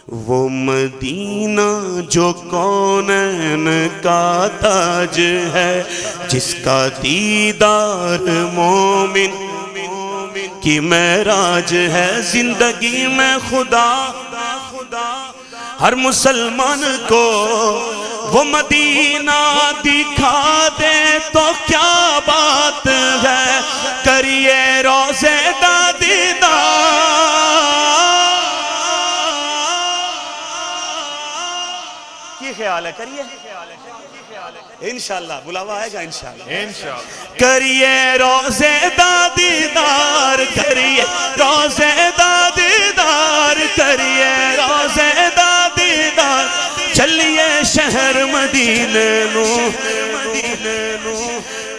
وہ مدینہ جو کونین کا تاج ہے، جس کا دیدار مومن کی معراج ہے۔ زندگی میں خدا ہر مسلمان کو وہ مدینہ دکھا دے تو کیا بات ہے، کریے روزے دا دیدار۔ کی خیال ہے؟ کریے انشاءاللہ، بلاوا آئے گا انشاءاللہ۔ کریے روزے دا دیدار، کریے روزے دا دیدار، کریے روزے دا دیدار، چلیے شہر مدینے نو،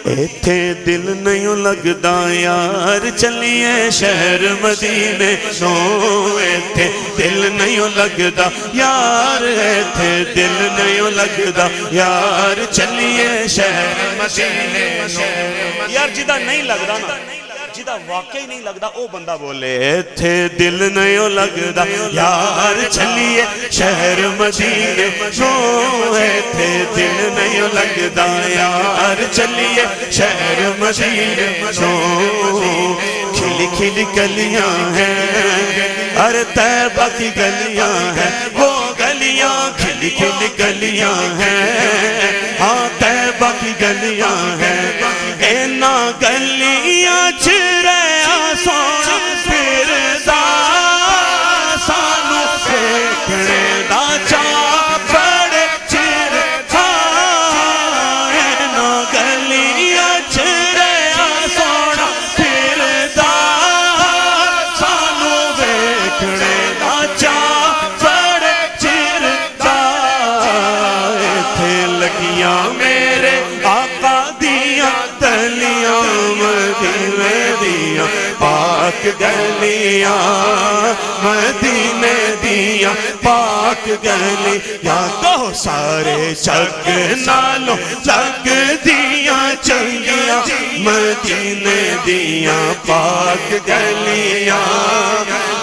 ایتھے دل نہیں لگدا یار، چلیے شہر مدینے نو، ایتھے دل نہیں لگدا یار، ایتھے دل نہیں لگدا یار، چلیے شہر مدینے نو۔ یار جدہ نہیں لگدا نا، جدہ واقعی نہیں لگدا او بندہ بولے ایتھے دل نہیں لگدا یار، چلیے شہر مدینے نو، ایتھے دل نہیں لگدا یار، چلیے شہر مدینے نو۔ کھلی کھلی گلیاں ہیں، ارے طیبہ کی گلیاں ہیں، وہ گلیاں کھلی کھلی گلیاں ہیں، ہاں طیبہ کی گلیاں ہیں، اینا گلیاں چریا سونا پھردا سانو دیکھنے دا چاہ بڑے چردا، اینا گلیاں چریا سونا پھردا سانو دیکھنے دا چاہ بڑے چردا، ایتھے لگیاں میرے آقا دیاں تلیاں، مدینے دیاں پاک گلیاں، مدینے دیاں پاک گلیاں، کہو سارے جگ نالوں جگ دیاں چنگیاں، مدینے دیاں پاک گلیاں،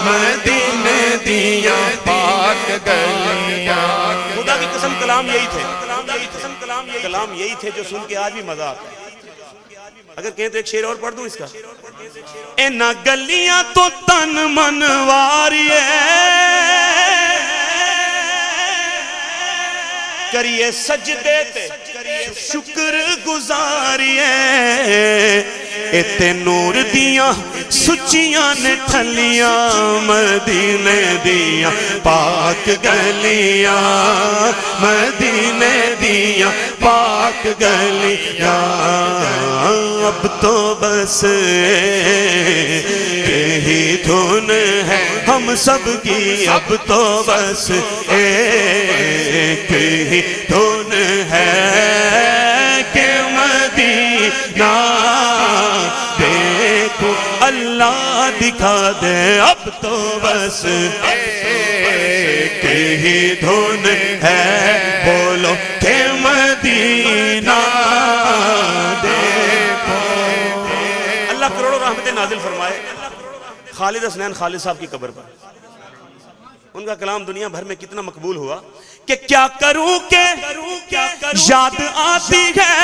مدینے دیاں پاک گلیاں۔ خدا کی قسم کلام یہی تھے، کلام یہی تھے جو سن کے آج بھی مزہ آتا ہے۔ اگر کہیں تو ایک شعر اور پڑھ دوں اس کا، اینا گلیاں تو تن منواریے، کریے سجدے تے شکر گزاریے، ایتے نور دیاں سچیاں نے ٹھلیاں، مدینے دیاں پاک گلیاں، مدینے دیاں پاک گلیاں، اب تو بس یہی دھن ہے ہم سب کی، اب تو بس ایک ہی دھن ہے کہ مدینہ دیکھو اللہ دکھا دے، اب تو بس ایک ہی دھن ہے، بولو کہ مدینہ دیکھو۔ اللہ کروڑوں رحمتیں نازل فرمائے خالد حسنین خالد صاحب کی قبر پر۔ ان کا کلام دنیا بھر میں کتنا مقبول ہوا کہ کیا کروں کہ یاد آتی ہے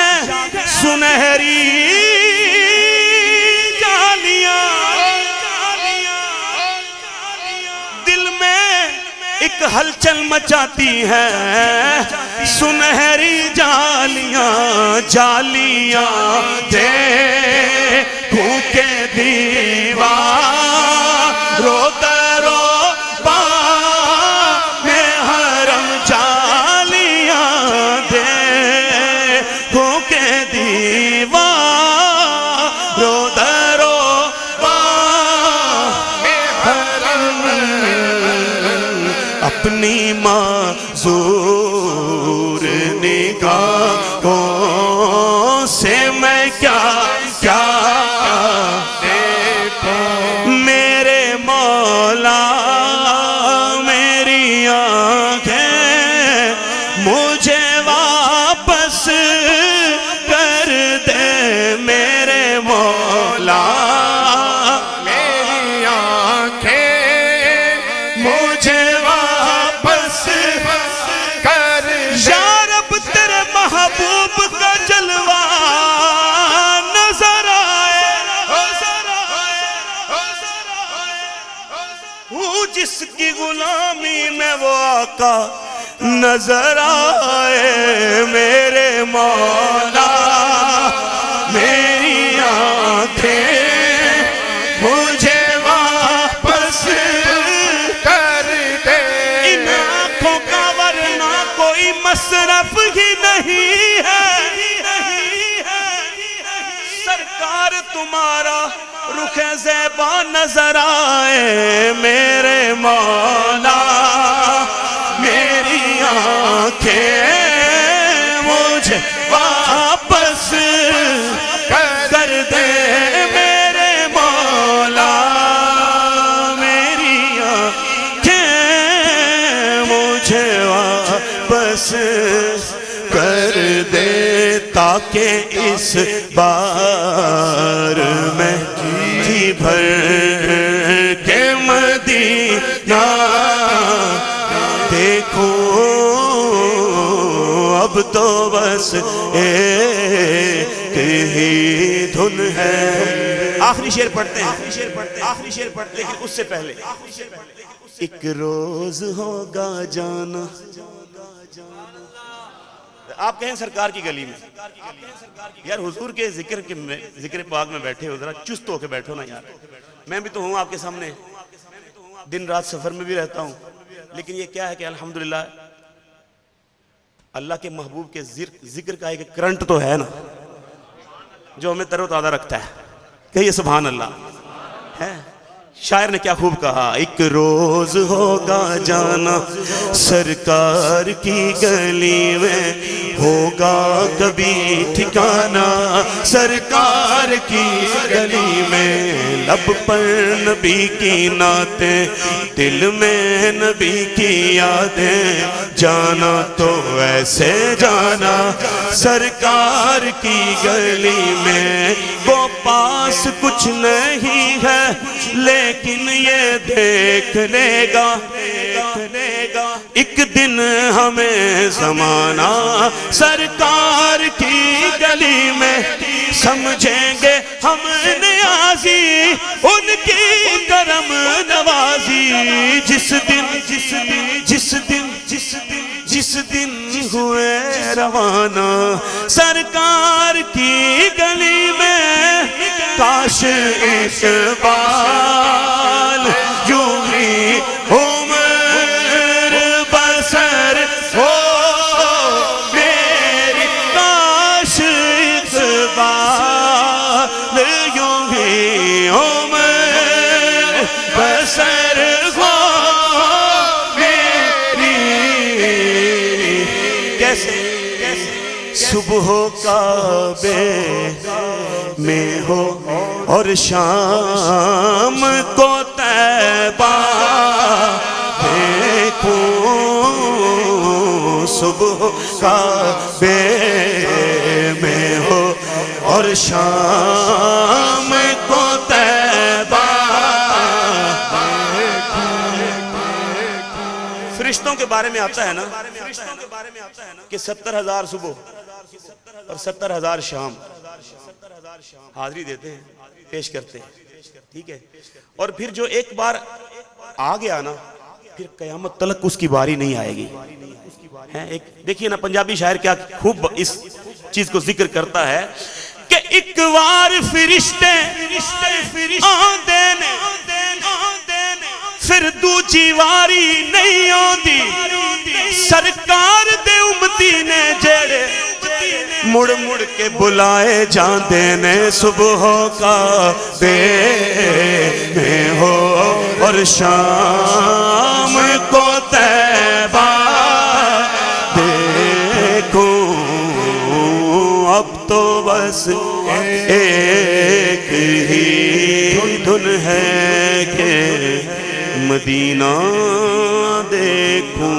سنہری جالیاں، دل میں ایک ہلچل مچاتی ہے سنہری جالیاں، جالیاں دیکھوں کے دیوار رو درو با میں حرم، جالیاں دیکھوں کے دیوار رو درو با میں حرم، اپنی معذور نگاہوں سے میں کیا کیا میرے مولا، میری آنکھیں مجھے واپس کر دے، میرے مولا میری آنکھیں مجھے واپس جس کی غلامی میں وہ آقا نظر آئے میرے مولا میری آنکھیں مجھے واپس کر دے ان آنکھوں کا ورنہ کوئی مصرف ہی نہیں ہے سرکار تمہارا رخ زیبا نظر آئے میرے مولا میری آنکھیں مجھے واپس کر دے میرے مولا میری آنکھیں مجھے واپس کر دے تاکہ اس بار میں جی بھر کے مدینہ دیکھوں اب تو بس ایک ہی دھن ہے آخری شعر پڑھتے ہیں لیکن اس سے پہلے ایک روز ہوگا جانا آپ کہیں سرکار کی گلی میں یار حضور کے ذکر پاک میں بیٹھے ہو ذرا چست ہو کے بیٹھو نا یار میں بھی تو ہوں آپ کے سامنے دن رات سفر میں بھی رہتا ہوں لیکن یہ کیا ہے کہ الحمدللہ اللہ کے محبوب کے ذکر کا ایک کرنٹ تو ہے نا جو ہمیں تر و تازہ رکھتا ہے کہیے سبحان اللہ ہے شاعر نے کیا خوب کہا ایک روز ہوگا جانا سرکار کی گلی میں ہوگا کبھی ٹھکانا سرکار کی گلی میں لب پر نبی کی نعتیں دل میں نبی کی یادیں جانا تو ایسے جانا سرکار کی گلی میں وہ پاس کچھ نہیں ہے لیکن یہ دیکھ لے گا ایک دن ہمیں زمانہ سرکار کی گلی میں سمجھیں گے ہم نیازی ان کی کرم نوازی جس دن ہوئے روانہ سرکار کی گلی میں کاش اقبال یوں ہی عمر بسر ہو میری کاش اقبال یوں ہی عمر بسر ہو میری کیسے صبح کعبے میں ہو اور شام کو طیبہ دیکھوں صبح کعبے میں ہو اور شام کو طیبہ فرشتوں کے بارے میں آتا ہے نا کہ 70,000 صبح اور 70,000 شام حاضری دیتے ہیں پیش کرتے ہیں ٹھیک ہے اور پھر جو ایک بار آ گیا نا پھر قیامت تلک اس کی باری نہیں آئے گی دیکھیے نا پنجابی شاعر کیا خوب اس چیز کو ذکر کرتا ہے کہ ایک بار فرشتے آندے نے پھر دوجی واری نہیں آندی سرکار دے امتی نے جڑے مڑ مڑ کے بلائے جاندے نے صبح کعبے میں ہو اور شام کو طیبہ دیکھوں اب تو بس ایک ہی دھن ہے کہ مدینہ دیکھوں